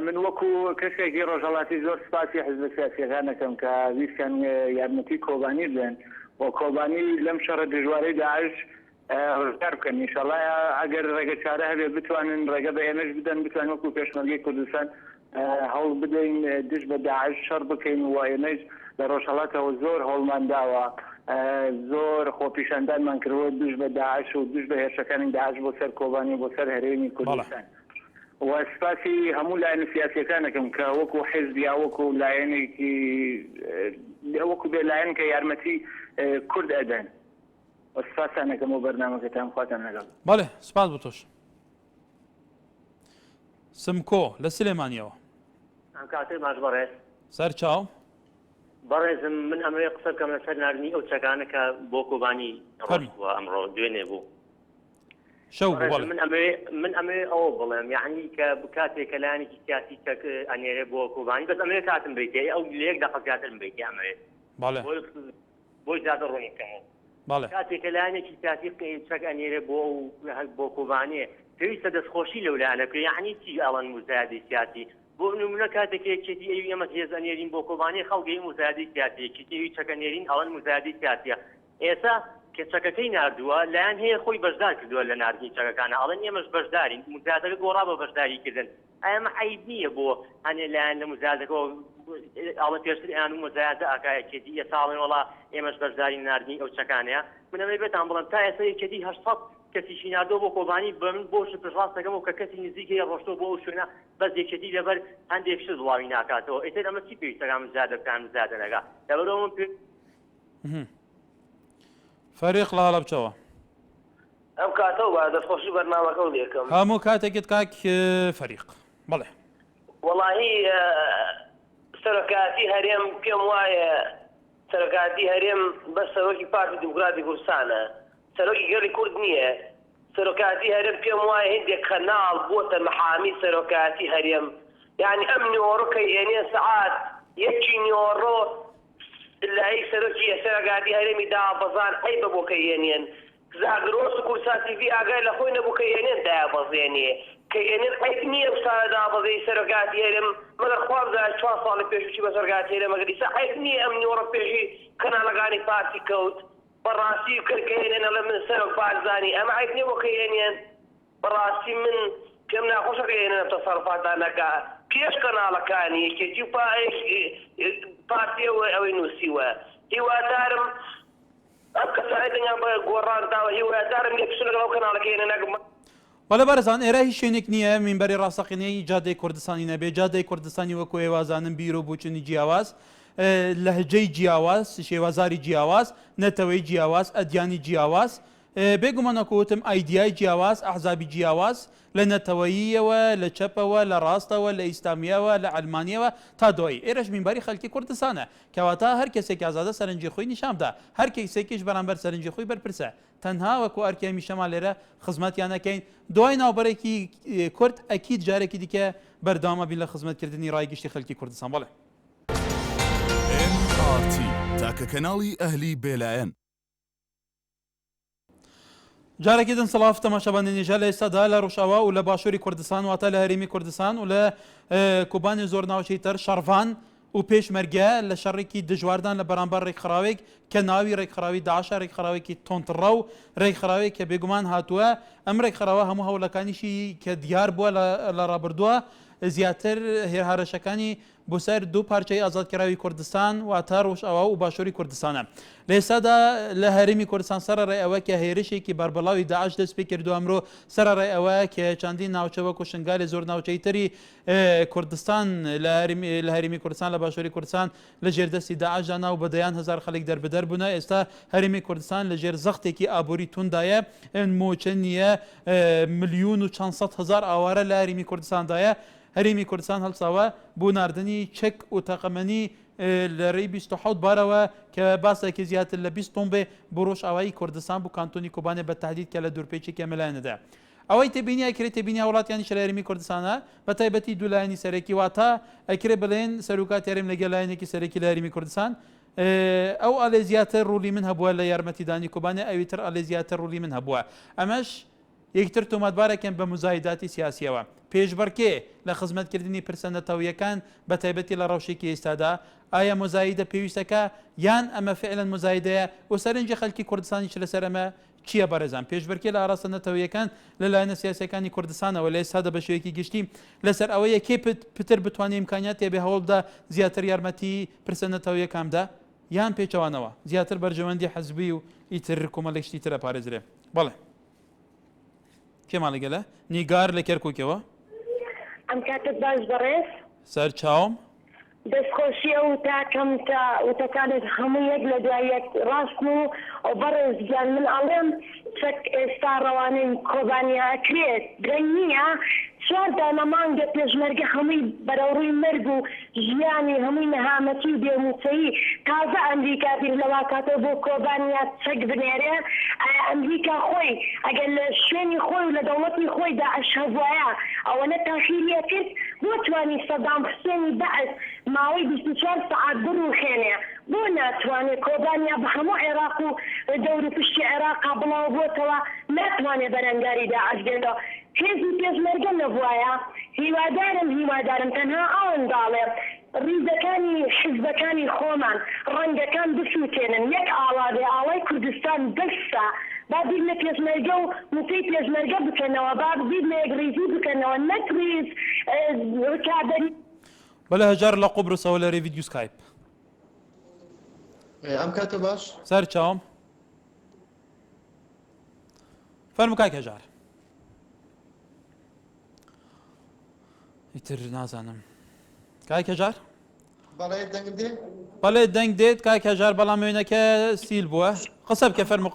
من وەکو کەسێکی ڕۆژهەڵاتی زۆر سپاسی حزب سیاسیەکانەکەم کە ویستیان یارمەتی کۆبانی بێن و کۆبانی لەم شەڕە دژوارەی داعش ڕزگار بکەن ئینشەڵڵا ئەگەر ڕێگە چارە هەبێ بتوانن ڕێگە بە ئێمەش بدەن بتوانین وەکو پێشمەرگەی کوردستان هەوڵ بدەین دژ بە داعش شەڕ بکەین و ئێمەش لە ڕۆژهەڵاتەوە زۆر هەوڵمان داوە زۆر خۆپیشاندانمان کردوە دوش بە داعش و دوش بە هێرشەکانی داعش بۆ سەر کۆبانی بۆ سەر هەرێمی کوردستان و سپاسی هەموو لایەنە سیاسیەکانەکەم کە وەکو حیزبیا وەکو لایەنێکی وەکو بێ لایەن کە یارمەتی کورد ئەدەن و سپاسانەکەم و بەرنامەکەتان خواتان لەگەڵ بەڵێ سپاس بۆ تۆش سمکۆ لە سلێمانیەوە کاتێ باش بەڕێز سەر چاو بەڕێزم من ئەمەوێ قسە بکەم لەسەر ناردنی ئەو چەکانە کە بۆ کۆبانی ڕۆژوە ئەمڕۆ دوێنێ بوو شەو من ئەمێ ئەوە بڵێم یعنی کە کاتێک کە لایەنێکی سیاسی چەک ئەنێرێ بۆ کۆبانی بەس ئەمێ کاتم بیتێ ئەو لەیەک دەقە زیاترم بیتێ ئەمەوێ بۆی زیاتر ڕوونی بکەمەوە کاتێک کە لایەنێکی سیاسی چەک ئەنێرێ بۆ کۆبانێ پێویستە دەستخۆشی لەو لایەنە بکرێ یعنی چی ئەڵەن مزایدەی سیاسی بۆ نمونە کاتێک یەکێتی ئەوی ئەمە هێزەنێرین بۆ کۆبانی خەڵگەی مزایدەی سیاسی یەکێتی چەکەنێرین ئەڵەن مزایدەی سیاسیە ئێستا کە چەکەکەی نردووە لایەن هەیە خۆی بەشدار کردووە لە نردنی چەکەکانە ئەڵەن ئێمەش بەشدارین مزایدەکە گۆڕا بە بەشداریکردن ئەمە عیب نییە بۆ هەنێ لایەن لە مزایدەکەەوە ئەڵە پێشتر ئەیان و مزایدە ئاکایەکێتی ئێستا ئاڵێن وەڵا ئێمەش بەشداری نردنی ئەو چەکانەیە من ئەمەی بێتان بڵم تا ئێستا یەکێتی 800 کەسیشی نردۆ بۆ کۆبانی بە من بۆ پشڕاستەکەم و کە کەسی نزیکەیە ڕۆشتۆ بۆ ئەو شوێنە بەس یەکێتی لەبەر هەندێک شت بڵاوی ناکاتەوە ئێتر ئەمە چی پێویستەکان مزایدە بکان مزایدەنەکە لەبەرەوە من فەریق لە هەڵەبچەوە ئەم کاتەوە با دەستخۆشی بەرنامەکە و لێکم هەموو کاتێکت کاک فەریق بەڵێ وەڵاهی سەرۆکاتی هەرێم پێم وایە سەرۆکاتی هەرێم بەس سەرۆکی پارتی دیموکراتی کوردستانە سەرۆکی گەڵی کورد نییە سەرۆکاتی هەرێم پێم وایە هێندێک خەناڵ بۆتە مەحامی سەرۆکاتی هەرێم یعنی ئەم نیۆڕۆکەی ئێنێ سەعات یەکی نیۆڕۆ لای سەرۆکی سەرۆکاتی هەرێمی دابەزان ئەی بە بۆکە هێنێن زاگرۆس و کورساتی وی ئاگای لە خۆی نەبوو کە هێنێن دایابەزێنێ کە هێنێن ئەیب نییە بسانە دابەزەی سەرۆکاتی هەرێم مەگەر خواب زار 4 ساڵی پێشوچی بە سەرۆکاتی هەرێم مەگەر ئیسا ئەیب نییە ئەم نیۆڕە پێشی کەناڵەکانی پارتی کەوت بەڕاستی کردکەێنێنە لە من سەرۆک بارزانانی ئەمە ئەیب نییە بۆ کە هێنێن بەڕاستی من پێم ناخۆشە کە هێنێنە تەسەڕوفاتانەکە پێش کەناڵەکانی یەکێتی و پارتیەوە ئەوەی نووسیوە هیوادارم ئەم کەسانی دنیان بە گۆڕانداوە هیوادارم لێکسن لەگەڵ ئەو کەناڵەکە هێنێنەکەم وەلە بەرزان ئێرە هیچ شوێنێک نییە مینبەری ڕاستەقینەی جادەی کوردستانی نەبێ جادەی کوردستانی وەکو هێوازانن بیرۆ بووچنی جیاواز لەهجەی جیاواز شێوازاری جیاواز نەتەوەی جیاواز ئەدیانی جیاواز بێگومانەکەوتم ئایدیای جیاواز ئەحزابی جیاواز لە نەتەوەییەوە لە چەپەوە لە ڕاستەوە لە ئیسلامیەوە لە ئەلمانیەوە تا دوایی ئێرەش مینبەری خەڵکی کوردستانە کەواتە هەر کەسێک ئازادە سەرنجی خۆی نیشاندا هەر کەسێکیش بەرامبەر سەرنجی خۆی بەرپرسە تەنها وەکو ئەرکی هەمیشەمان لێرە خزمەتیانەکەین دوای ناوبەرێکی کورد ئەکید جارێکی دیکە بەردەوامە بین لە خزمەتکردنی ڕایگەشتی خەڵکی کوردستان بەڵێ NRT تاکە کەناڵی ئەهلی بێلایەن جارێکی دن سڵاف تەماشەبانی نێژە لە ئێستادا لە ڕۆژاوا و لە باشووری کوردستان واتە لە هەرێمی کوردستان و لە کوبانی زۆر ناوچەی تر شەڕڤان و پێشمەرگە لە شەڕێکی دژواردان لە بەرامبەر ڕێکخراوێک کە ناوی ڕێکخراوی داعشە ڕێکخراوێکی تۆنتڕە و ڕێکخراوێک کە بێگومان هاتووە ئەم ڕێکخراوە هەموو هەوڵەکانیشی کە دیار بووە لە ڕابردووە زیاتر هێرهارەشەکانی بۆ سەر دوو پارچەی ئازادکراوی کوردستان واتە ڕۆژئاوا و باشووری کوردستانە لە ئێستادا لە هەرێمی کوردستان سەرەڕای ئەوە کە هێرشێکی بەربەڵاوی داعش دەست پێ کردو ئەمڕۆ سەرەڕای ئەوە کە چەندین ناوچە وەکو شنگالی زۆر ناوچەی تری کوردستان لە هەرێمی کوردستان لە باشووری کوردستان لە ژێردەستی داعشدا ناو بەدەیان هزار خەڵک دەربەدەر بوونە ئێستا هەرێمی کوردستان لە ژێر زەختێکی ئابووری توندایە موچە نییە ملیون و چەند سەد هزار ئاوارە لە هەرێمی کوردستاندایە هەرێمی کوردستان هەڵساوە بۆ ناردنی چەک و تەقەمەنی لە ڕێی 27 بارەوە کە باسێکی زیاتر لە 20 تۆن بێ بۆ ڕۆژئاوایی کوردستان بۆ کانتۆنی کوبانێ بە تهدید کە لە دوورپێچێکی ئەمەلایەنەدا ئەوەی تێبینی ئەکرێت تێبینی وڵاتیانی شە لە هەرێمی کوردستانە بە تایبەتی دوولایەنی سەرەکی واتە ئەکرێ بڵێن سەرۆکات هەرێم لەگەڵ لایەنێکی سەرەکی لە هەرێمی کوردستان ئەو ئەلێ زیاتر ڕوولی من هەبووە لە یارمەتیدانی کوبانێ ئەویتر ئەلێ زیاتر ڕوولی من هەبووە ئەمەش یەکتر تۆمەتبارێکن بە مزایداتی سیاسیەوە پێشبەرکێ لە خزمەتکردنی پرسە نەتەوەیەکان بە تایبەتی لە ڕەوشێکی ئێستادا ئایا مزایدە پێویستەکە یان ئەمە فعلەن مزایدەیە و سەرنجی خەڵکی کوردستانیش لەسەر ئەمە چییە بەڕێزان پێشبەرکێ لە ئاراستە نەتەوەیەکان لەلایەنە سیاسەکانی کوردستانەوە لە ئێستادا بە شێوەیەکی گشتی لەسەر ئەوەیە کێ پتر بتوانێت ئیمکانیات تێبێ هەوڵدا زیاتر یارمەتی پرسە نەتەوەیەکاندا یان پێچەوانەوە زیاتر بەرژەوەندی حەزبی و ئیتر کۆمەڵێکشتی ترە پارێزرێ بەڵێ کێمان لەگەلە نیگار لە کەرکووکەوە ئەم کاتت باش بەڕێز سەر چاوم دەستخۆشیە و تاکەم تا وتەکانت هەموو یەک لە دوای یەک ڕاستن و بەڕێز گیان من ئەڵێم چەک ئێستا ڕەوانەی کۆبانیا ئەکرێت گرنگ نییە چوار دانە مانگە پێشمەرگە هەمووی بەرەوڕووی مرگ و ژیانی هەمووی نەهامەتی و بێموچەیی تازە ئەمریکا بیر لەوا کاتەوە بۆ کۆبانیا چەک بنێرێ ئەمریکا خۆی ئەگەر لە شوێنی خۆی و لە دەوڵەتی خۆی داعش هەبوایە ئەوەنە تاخیریە کرد بۆ توانی سەدام حوسێنی داعش ماوەی 24 سەعات بڕوخێنێ بۆ ناتوانێت کۆبانیا بە هەموو عێراق و دەور و پشتی عێراقا بڵاو بۆتەوە ناتوانێت بەرەنگاری داعش بێنەوە هێزی پێشمەرگە نەبوایە هیوادارم تەنها ئەوەنداڵێ ڕیزەکانی حزبەکانی خۆمان ڕەنگەکان بسووتێنن یەک ئاڵادێ ئاڵای کوردستان دەستا با بیر لە پێشمەرگە و موتەی پێشمەرگە بکەنەوە با بیر لە یەکڕیزی بکەنەوە نەک ڕیز ڕکابەری بەلە هەژار لە قوبرسەوە لە ڕێ ڤیدیۆ سکایپ ئەم کاتە باش سەر چاوم فەرموو کاک هەژار ئیتر نازانم کاک هەژار بەڵێ دەنگ دێ بەڵێ دەنگ دێت کاک هەژار بەڵام وێنەکە سیل بووە قسە بکە فەرموو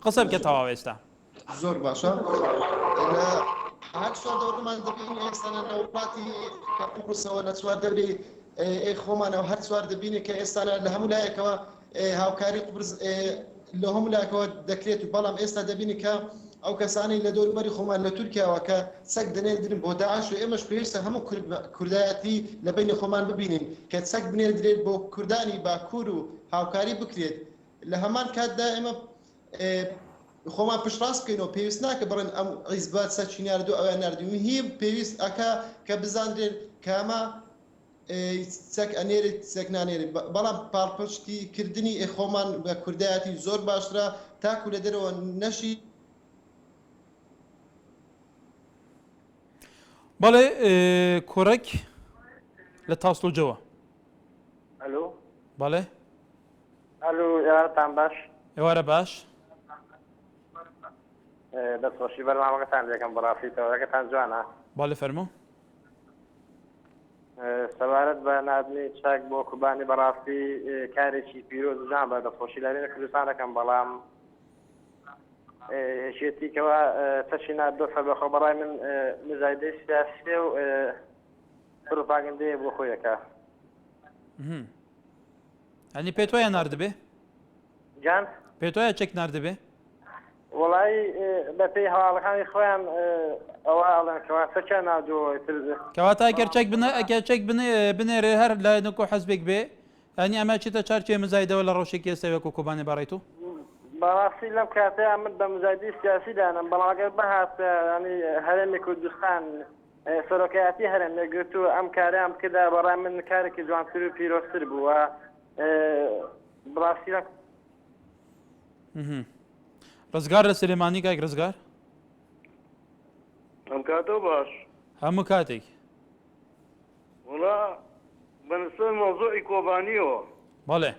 قسە بکە تەواو ئێستا زۆر باشە هەر چوار دەوڵەتمان دەبین ئێستانە لە وڵاتی قوبرسەوە لە چوار دەوری خۆمانەوە هەر چوار دەبینێت کە ئێستانە لە هەموو لایەکەوە هاوکاری قوبرس لە هەموو لایەکەوە دەکرێت و بەڵام ئێستا دەبینی کە ئەو کەسانی لە دەوروبەری خۆمان لە تورکیاوە کە سەگ دەنێردرن بۆ داعش و ئێمەش پێویستە هەموو کوردایەتی لە بینی خۆمان ببینین کە سەگ بنێردرێت بۆ کوردانی باکوور و هاوکاری بکرێت لە هەمان کاتدا ئێمە خۆمان پشتڕاست بکەینەوە پێویست ناکە بڕێن ئەم عیزبات سەرچی ناردو ئەویان نردوون هی پێویست ئەکا کە بزانرێن کامە سەگ ئەنێرێت سەگ نانێرێت بەڵام پاڵپشتی کردنی خۆمان بە کوردایەتی زۆر باشترە تاکو لە دەرەوە نەشی بەڵێ کۆرەک لە تاسلۆجەوە ئەلو بەڵێ ئەلو ئێوارەتان باش ئێوارە باش دەستخۆشی بەرنامەکەتان دەکەم بەڕاستیتەوەەکەتان جوانە باڵێ فەرموو سەبارەت بە نردنی چاک بۆ کوبانی بەڕاستی کارێکی پیرۆز جان بە دەستخۆشی لەرێنە کوردستان دەکەم بەڵام شێتیکەوە تەشینا دۆخە بە خۆبەڕای من مزایدەی سیاسی و پروپاگەندەیە بۆ خۆیەکە ئەنی پێت وایە ناردبێ جان پێت وایە چێک ناردبێ وڵی بە پێی هەواڵەکانی خۆیان ئەوە ئەڵێن کەواتە چە نادووە کەواتە ئەگەر چێک ئەگەر چێک بنێرێ هەر لای نکۆ حەزبێک بێ ئەنی ئەمە چێتە چارچێ مزایدەوە لە ڕۆژێکی ئێستاوێک و کوبانێ بەڕێت و بەڕاستی لەم کاتەیە من بە مزایدی سیاسی دانم بەڵام ئەگەر بەهاتە ینی هەرێمی کوردستان سەرۆکایەتی هەرێم نەگرت و ئەم کاریان بکردا بەڕای من کارێکی جوانتر و پیرۆستر بووە بڕاستی ڕزگار لە سلێمانی کاک ڕزگار ئەم کاتەوە باش هەموو کاتێک وڵا بەنسبەت مۆزوعی کۆبانیەوە بەڵێ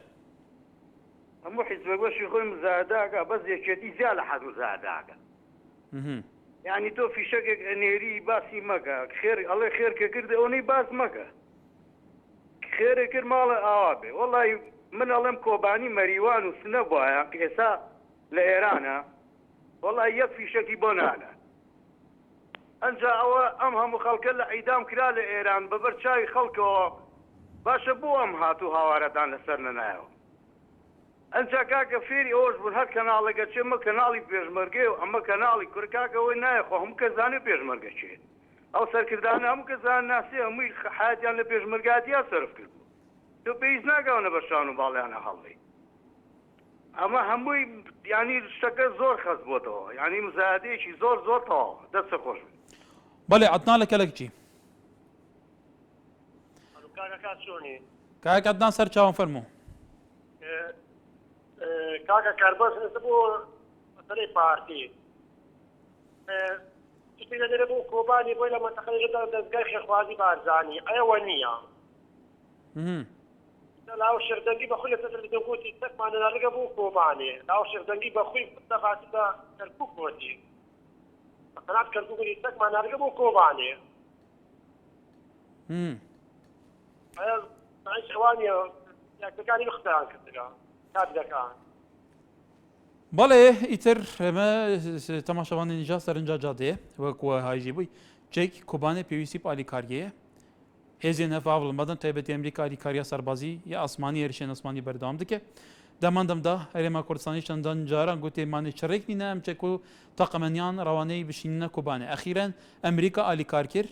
هەموو حیزبە بەشی خۆی مزایداکە بەس یەکێتی زیاد لە حەد مزایداکە یعنی تۆ فیشەکێک ئەنێری باسی مەکە خێر ئەڵێ خێرکە کردە ئەوەی باس مەکە خێرە کرد ماڵە ئاوا بێ وەڵی من ئەڵێم کۆبانی مەریوان و سنە بواە ئێستا لە ئێرانە وەڵی یەک فیشەکی بۆ نانە ئەنجا ئەوە ئەم هەموو خەڵکە لە عیدام کرا لە ئێران بەبەر چاوی خەڵکەوە باشە بۆ ئەم هاتوو هاوارەدان لەسەر نەنایەوە ئەنجا کاکە فێری ئەوەش بوون هەر کەناڵەکە چێ مە کەناڵی پێشمەرگێ و ئەمە کەناڵی کورکاکەەوەی نایەخۆ هەموو کە زانێ پێشمەرگە چێت ئەو سەرکردانە هەموو کە زان ناسی هەمووی حیاتیان لە پێشمەرگاتیا سەرف کرد تۆ پێویست ناگەونە بە شان و باڵیانە هەڵی ئەمە هەمووی ینی شتەکە زۆر خەز بۆتەوە ینی مزایدەیەکی زۆر زۆر تەواو دەستە خۆش بەڵێ عەدنان لە کەلک چی کاک عەدنان سەر چاوم فەرموو کاکە کارباس بۆ مەسەلەی پارتی شتی لەدەرە بۆ کۆبانی بۆی لە مەنتەقەیەکدا دەستگای خێرخوازی بارزانانی ئەوە نییە لاو شردەنگی بەخۆی لە تەلەڤیزیۆن گوتی تەکمانە ناڕگە بۆ کۆبانێ لاو شردەنگی بەخۆی دەخاتی بە کەرکووک گوتی قەنات کەرکووک گوتی تەکمان ناڕگە بۆ کۆبانێ ئەیا ئەوانیە یاکەکانی بختیان کردگا کاتدەکان بەڵێ ئیتر ئەمە تەماشاوانی نیجا سەرنجا جادەیە وەکوە هایژی بووی چێک کۆبانێ پێویستی بە ئالیکاریەیە هێزی نەفاڵ مەدەن تایبەتی ئەمریکا ئالیکاریە سەربازی یا ئاسمانی هێرشێن ئاسمانی بەردەوام دکە دەماندەمدا هەرێما کوردستانی چەندان جاران گوتێمانی چڕێک نینە ئەم چێک و تەقەمەنیان ڕەوانەی بشینە کۆبانێ ئەخیرەن ئەمریکا ئالیکار کرد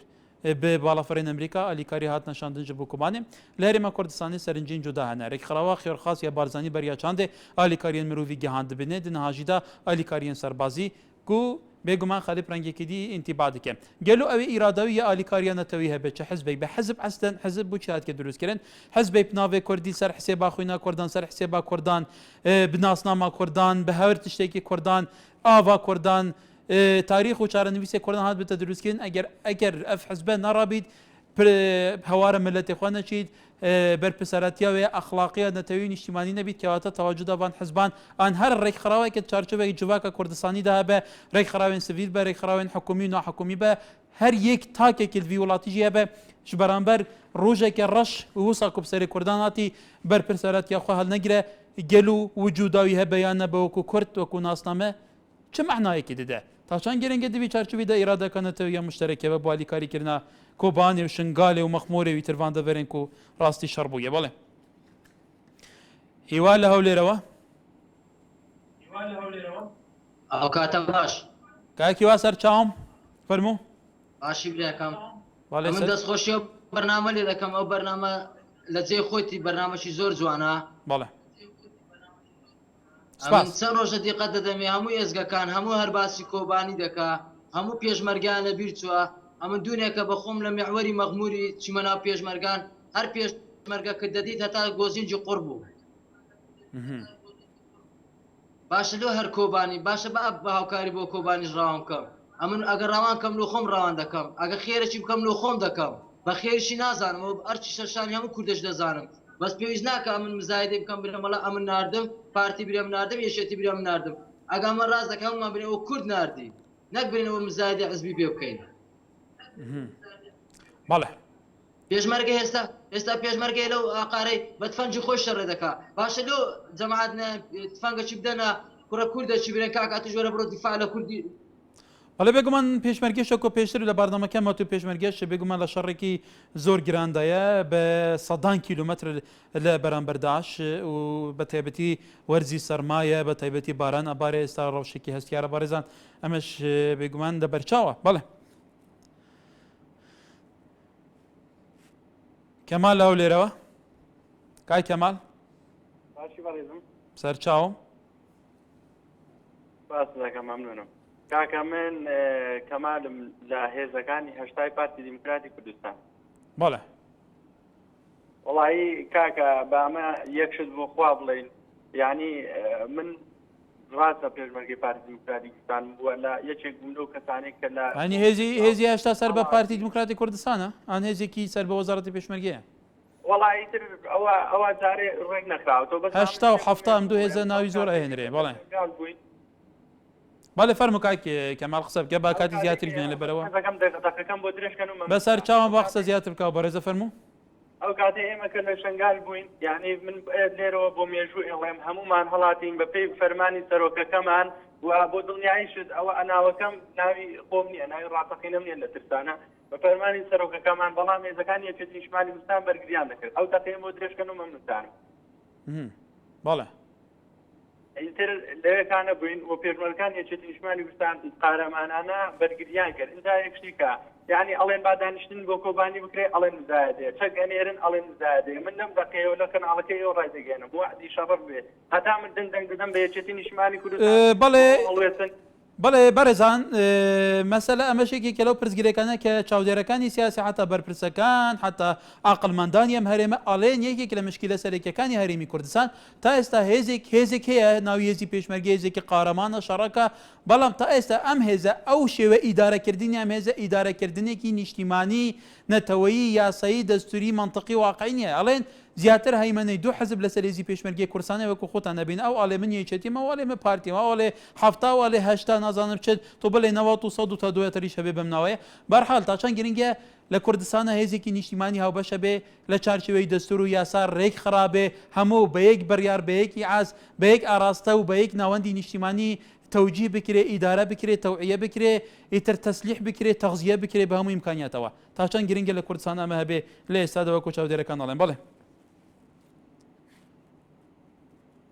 بە باڵافرێن ئەمریکا ئالیکاری هات نەشاندنج بۆ کۆبانێ لە هەرێما کوردستانی سەرنجین جودا هەنە ڕێکخراوە خێرخاس یا بارزانی بەریاچاندێ ئالیکاریان مرۆڤی گەهاند ببنێ دنەهاژیدا ئالیکاریان سەربازی و بێگومان خەلیب ڕەنگێکی دی ئینتیبا دکەن گەلو ئەوێ ئیراداوی یا ئالیکاریانەتەوەی هەبێت چه حزبێک بە حزب ئەستن حزب بوو چاتکە دروستکردن حزبێک ناوێ کوردی سەر حسێبا خوێنا کوردان سەر حسێبا کوردان بناسناما کوردان بە هەور تشتێکی کوردان ئاوا کوردان تاریخ و چارەنویسێ کوردان هات بتە دروستکردن ئەگەر ئەف حزبە نەڕابیت هەوارە ملەتی خوا نەچیت بەرپسەرەتیاوێ ئەخلاقیە نەتەوەی نیشتیمانی نەبیت کەواتە تەواجودەوان حزبان ئەن هەر ڕێکخراوێکە چارچوبێکی جوواکە کوردستانیدا هەبێ ڕێکخراوێن سڤیل بە ڕێکخراوێن حکومی و ناحکومی بە هەر یەک تاکێکی دوی وڵاتیژی هەبێ ji بەرامبەر ڕۆژێکی ڕەش وسا کوبسەری کوردان هاتی بەرپرسەرەتیا خوا هەڵنەگرە گەل و وجوداوی هەبەیان نەبە وەکو کورد وەکو ناسنامە چه معنایەکی دەدە تا چەند گەرەنگە دەبی چارچوبیدا ئیرادەکەنەتەوە یا مشتەرەکەوە بۆ ئالیکاریکردنا کۆبانێ و شنگالێ و مەخمۆرێ و تروان دەبەرێن و ڕاستی شەڕ بوویە بەڵێ هیوا لە هەولێرەوە ئەو کاتە باش کاکی وا سەر چاوم فەرموو باشی براکەم من دەستخۆشی و بەرنامە لێ دەکەم ئەو بەرنامە لە جێ خۆتی بەرنامەشی زۆر جوانە بەڵێ چەند ڕۆژە دیقەت دەدەمێ هەموو ئێزگەکان هەموو هەر باسی کۆبانی دەکا هەموو پێشمەرگیان لە بیر چووە ئەمە دوونێکە بەخۆم لە میحوەری مەغموری چیمەنا پێشمەرگان هەر پێشمەرگە کە دەدیت هەتا گۆزینجی قوڕ بوو باشە لۆ هەر کۆبانی باشە بە هاوکاری بۆ کۆبانیش ڕاوان بکەم ئەمن ئەگەر ڕاوان کەم لۆ خۆم ڕاوان دەکەم ئەگەر خێرەی بکەم لۆ خۆم دەکەم بە خێرشی نازانم و ئەرچی شەشانی هەموو کوردش دەزانم بەس پێویست ناکە ئەمن مزایدەی بکەم بڵێم وەڵا ئەمن ناردم پارتی برێم ناردم یەشێتی برێم ناردم ئەگەمە ڕاز دەکەم ما بنێ ئەوە کورد ناردی نەک بێنەوە مزایدی حزبی پێ بکەین بەڵێ پێشمەرگە ئێستا پێشمەرگەی لەو ئاقارەی بە تفەنجی خۆی شەڕێ دەکا باشە لۆ جەماعەت تفەنگەکی بدەنە کوڕە کوردێکی برێن کاکاتی ژۆرە بڕۆ دیفاع لە کوردی بەڵێ بێگومان پێشمەرگەشەکە پێشتر لە بەردەمەکەمە تو پێشمەرگەش بێگومان لە شەڕێکی زۆر گرانندایە بە 100 کیلومتر لە بەرامبەر داعش و بە تایبەتی وەرزی سەرمایە بە تایبەتی باران ئەبارێ ئێستا ڕەوشێکی هەستیارە بارێزان ئەمەش بێگومان دەبەرچاوە بەڵێ کەمال لەو لێرەوە کای کەمال سەرچاوم باس دەکەم مەمنونم کاکە من کەمالم لە هێزەکانی هەشتای پارتی دیموکراتی کوردستان بەڵێ وڵایی کاکە بە ئەمە یەکشت بۆ خوا بڵێن یعنی من ڕاستە پێشمەرگەی پارتی دیموکراتی کوردستان بووە لە یەکێک بوون لەو کەسانێک کە لە ئەنی هێزی هێشتا سەر بە پارتی دیموکراتی کوردستانە ئەن هێزێکی سەر بە وەزارەتی پێشمەرگەیە وڵایی تر ئەوە جارێ ڕێک نەکراوەوە بەس 80 و 70 ئەم دوو هێزە ناوی زۆر ئەهێنرێ بەڵێ بەڵێ فەرموو کاکی کەمال قسە بکە با کاتی زیاتر بێن لەبەرەوە بۆ درێژکەن و بەسەر چاوان با قسە زیاتر بکەوە بەڕێزە فەرموو ئەو کاتێ ئێمە کە لە شنگال بووین یعنی من لێرەوە بۆ مێژوو ئێڵێم هەمومان هەڵاتین بە پێی فەرمانی سەرۆکەکەمان و بۆ دڵنیاییشت ئەوە ئەناوەکەم ناوی خۆم نییە ناوی ڕاستەقینەم نیە لە ترسانە بە فەرمانی سەرۆکەکەمان بەڵام هێزەکان یەکێتی نیشتمانی کوردستان بەرگریان دەکرد ئەو تاقەیە بۆ درێژکەن و مەمنونتانم بەڵێ ئیتر لەوەکانە بووین و پێشمەرگەکان یەکێتی نیشتمانی کوردستان قارەمانانە بەرگریان کرد ئینجا یەکشتیکە یعنی ئەڵێن با دانیشتن بۆ کۆبانی بکرێ ئەڵێن مزایدێ چەک ئەنێرن ئەڵێن مزایدێ من لەم دەقەیەوە لە کەناڵەکەی ئەو ڕای دەگەێنم بۆ عەدی شەڕف بێ هەتا من دەنگ دەدەم بە یەکێتی نیشتمانی کوردستان بەڵێ بەرەزان مەسەلە ئەمەشێکی لەو پرسگیرەکانە کە چاودێرەکانی سیاسی حتا بەرپرسەکان حتا عاقڵمەندانی ئەم هەرێمە ئەڵێن یەکێک لە مشکلە سەرەکیەکانی هەرێمی کوردستان تا ئێستا هێزێک هەیە ناوی هێزی پێشمەرگە هێزێکی قارەمانە شەڕەکە بەڵام تا ئێستا ئەم هێزە ئەو شێوە ئیدارەکردنی ئەم هێزە ئیدارەکردنێکی نیشتیمانی نەتەوەیی یاسایی دەستوری منطقی واقعی نییە ئەڵێن زیاتر هەیمەنەی دوو حزب لەسەر هێزی پێشمەرگەی کوردستانە وەکو خۆتان نەبین ئەو ئاڵێ من یەکێتیمە ئەوڵێ من پارتیمە ئەوڵێ هەفتا ئەوڵێ هەشتا نازانم بچێت تۆ بڵێ 90 و 100 تا دوێتەریش هەبێ بەم ناوەیە بەرحاڵ تا چەند گرنگە لە کوردستانە هێزێکی نیشتیمانی هاوبەشە بێ لە چارچوەی دەستور و یاسا ڕێک خراپێ هەموو بە یەک بڕیار بە یەکی عاز بە یەک ئاراستە و بە یەک ناوەندی نیشتیمانی توجيه بکرێ ئیدارە بکرێ تەوعیە بکرێ ئیتر تەسلیح بکرێ تەغزیە بکرێ بە هەموو ئیمکانیاتەوە تا چەند گرنگە لە کوردستان ئەمە هەبێ لە ئێستادەوە کۆ چاودێرەکان دەڵێن بەڵێ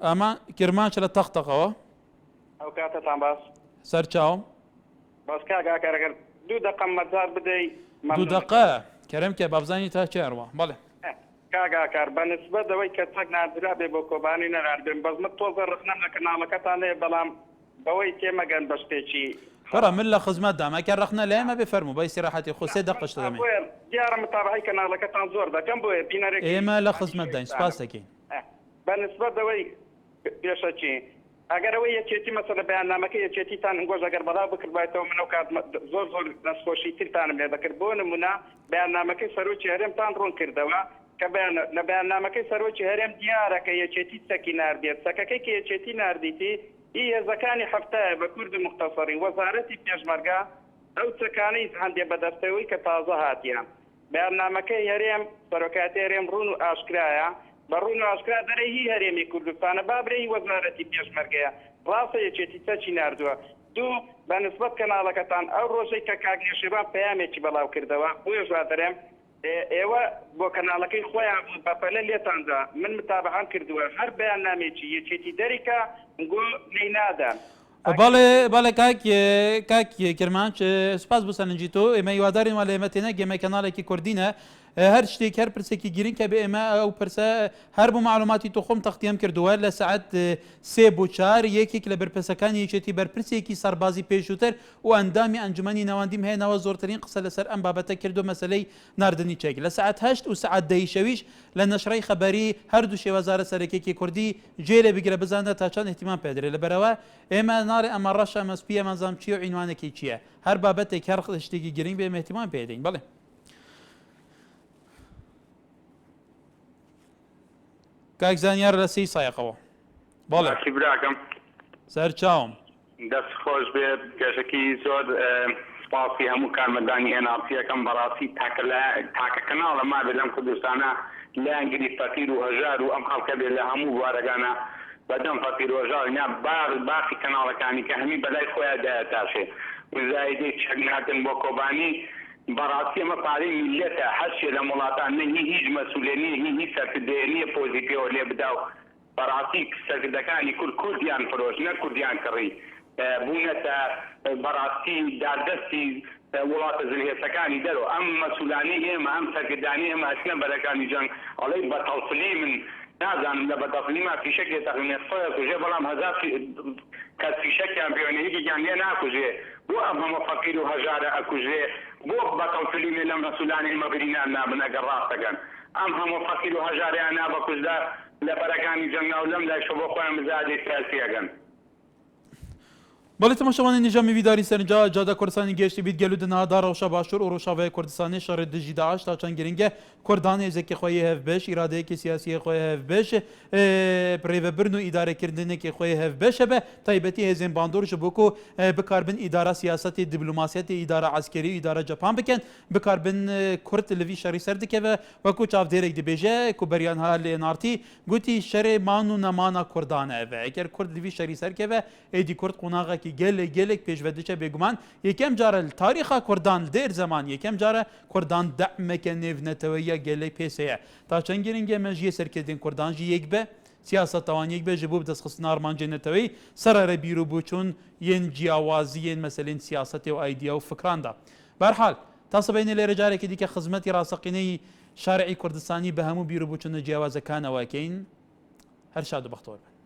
ئەمە کرمانچە لە تەختەقەوە ئەو کاتتان باس سەرچاوم باس کاگاکارەکە 2 دقەم مەجار بدەی 2 دقە کەرەم کێ بابزانی تا چێڕوە بەڵێ کاگاکار بە نسبەت ئەوەی کە چەک نادرا بێ بۆ کۆبانی نەرابێن بەزمە تۆزە ڕخنەم لە کەناڵەکەتان هەیە بەڵام بەوەی تێمەگەن بە شتێکی فڕە من لە خزمەتدام ئەکە ڕخنە لە ئێمە بفەرموو بە ئیسیراحەتی خۆ 3 دقەش دەمێ دیارە متابعی کەناڵەکەتان زۆر دەکەم بۆیە بینەرێک ئێمە لە خزمەتداین سپاس دەکەین بە نسبەت ئەوەی پێشەچی ئەگەرەوەی یەکێتی مەسەلە بەیاننامەکە یەکێتیتان ئەنگۆژ ئەگەر بەڵاو بکردبێتەوە من ئەو کات زۆر دەستخۆشی ترتانم لێ دەکرد بۆ نمونە بەیاننامەکەی سەرۆکی هەرێمتان ڕوون کردەوە کە لە بەیاننامەکەی سەرۆکی هەرێم دیارەکە یەکێتی سەکی ناردێت سەکەکەی کە یەکێتی ناردیتی هێزەکانی هەفتایە بە کوردی مختصری وەزارەتی پێشمەرگە ئەو چەکانەی هەندێ بەدەستەوەی کە تازە هاتیان بەیاننامەکەی هەرێم سەرۆکاتی هەرێم ڕوون و ئاشکرایە بە ڕوون و ئاشکرا دەرەی هی هەرێمی کوردستانە بابرەی وەزارەتی پێشمەرگەیە ڕاستە یەکێتی سەکی ناردووە دوو بە نسبەت کەناڵەکەتان ئەو ڕۆژەی کە کاگنێشێبان پەیامێکی بەڵاو کردەوە بۆیە ژادەرێم ئێوە بۆ کەناڵەکەی خۆیان بەپەلە لێتاندا من متابعان کردووە هەر بەیاننامێکی یەکێتی دەریکە گۆ لێی نادان بەڵێ کاک کرمانچ سپاس بۆ سەرنجی تۆ ئێمە هیوادارین وا لە ئێمە تێنە گەمە کەناڵێکی کوردینە هەر شتێک هەر پرسێکی گیرین کە بە ئێمە ئەو پرسە هەر بۆ معلوماتی تۆ خۆم تەختیم کردووە لە سعات 3 بۆ 4 یەکێک لە بەرپرسەکانی یەکێتی بەرپرسێکی سەربازی پێشووتر و ئەندامی ئەنجومەنی ناوەندیم هەیەنەوە زۆرترین قسە لەسەر ئەم بابەتە کردو مەسلەی ناردنی چێک لە سعات 8 و سعات 10 شەویش لە نەشرەی خەبەری هەردوو شێوەزارە سەرەکیەکی کوردی جێرە بگرە بزانە تا چەند احتیمام پێدرێت لەبەرەوە ئێمە ناڕێ ئەمە ڕەشە مەسپی ئەمەزام چی و عینوانێکی چییە هەر بابەتێک هەر شتێکی گرنگ بێ احتیمام پێدەین بڵێ کاک زانیار لە سی سایقەوە بەڵێ براکەم سەرچاوم دەست خۆش بێت گەشەکی زۆر سپاسی هەموو کارمەندانی ئێناپیەکەم بەڕاستی تاکە کەناڵە ما بێت لەم کوردستانە لایەنگری فەقیر و هەژار و ئەم خەڵکە بێت لە هەموو بوارەکانە بەدەم فەقیر وەژاڵ باخی کەناڵەکانی کە هەمی بەلای خۆیان دایەتاشێ وزایدەی چەکناتن بۆ کۆبانی بەڕاستی ئەمە پارەی میلەتە هەرچێ لە وڵاتان نەهی هیچ مەسئولێنی هیچ سەرکردێنیە پۆزی پێوە لێ بدا و بەڕاستی سەرکردەکانی کوردیان فرۆش نە کوردیان کڕی بوونەتە بەڕاستی دادەستی وڵاتە زلهێسەکانی دەرەوە ئەم مەسئولانی ئێمە ئەم سەرکردانی ئێمە ئەچنە بەرەکانی جەنگ ئەڵێ بەتەڵفلی من نازانم لە بەتەڵفلیما فیشەکێ تەقینێت خۆیە کوژێ بەڵام هەزار کەس فیشەکیان پێوەنەیەکیان لێ ناکوژێ بۆ ئەم هەمە فەقیر و هەژارە ئەکوژێ بۆ بەتەڵفلیمێ لەم مەسئولانی ئێمە برینیان نابن ئەگەر ڕاستەکەن ئەم هەموو فەقیر و هەژاریان نابەکوژدا لە بەرەکانی جەنگا و لەم لایشە بۆ خۆیان مزادی سیاسیەکەن. بەڵێ تەماشاوانی نیژامی ویداری سەرنجا جادا کوردستانی گەشتی بیت گەلو دنادا ڕەوشە باشوور و ڕۆژاوای کوردستانی شەڕی دژی داعش تا چەند گرنگە کوردان هێزێکی خۆی هەفبەش ئیرادەیەکی سیاسی خۆی هەفبەش پرێڤەبرن و ئیدارەکردنێکی خۆی هەفبەشە بە تایبەتی هێزên باندۆرش بۆکو بکاربن ئیدارە سیاسەتی دیبلوماسیەتی ئیدارە عسکەری و ئیدارە جەپان بکەن بکاربن کورد لەوی شەڕی سەر دکەوە وەکو چاودێرێک دەبێژە کو بەریان هەر لێنارتی گوتی شەرێ مان و نەمانە کوردانە ئەڤە ئەگەر کورد لەوی شەڕی سەرکەوە ئێدی کورد قوناغێکی gelek pêşvedişe bêguman yekem care li tarîxa Kurdan li dêr zeman yekem care Kurdan demeke nêvneteweya gelek pêse ye ta çend giringê me jiyê serketên Kurdan jî yek be siyaseta wan yek be ji bo bi destxistina armancê neteweyî serere bîrûbûçûn yên ciyawaziyên meselên siyasetê û aydiya û fikran da berhal ta sibênê lêre carekê dîke xizmetî rastaqîneyî şerعî Kurdistanî bi hemû bîrûbûçûna ciyawazekan ew ekeyn her şad û bextewar be.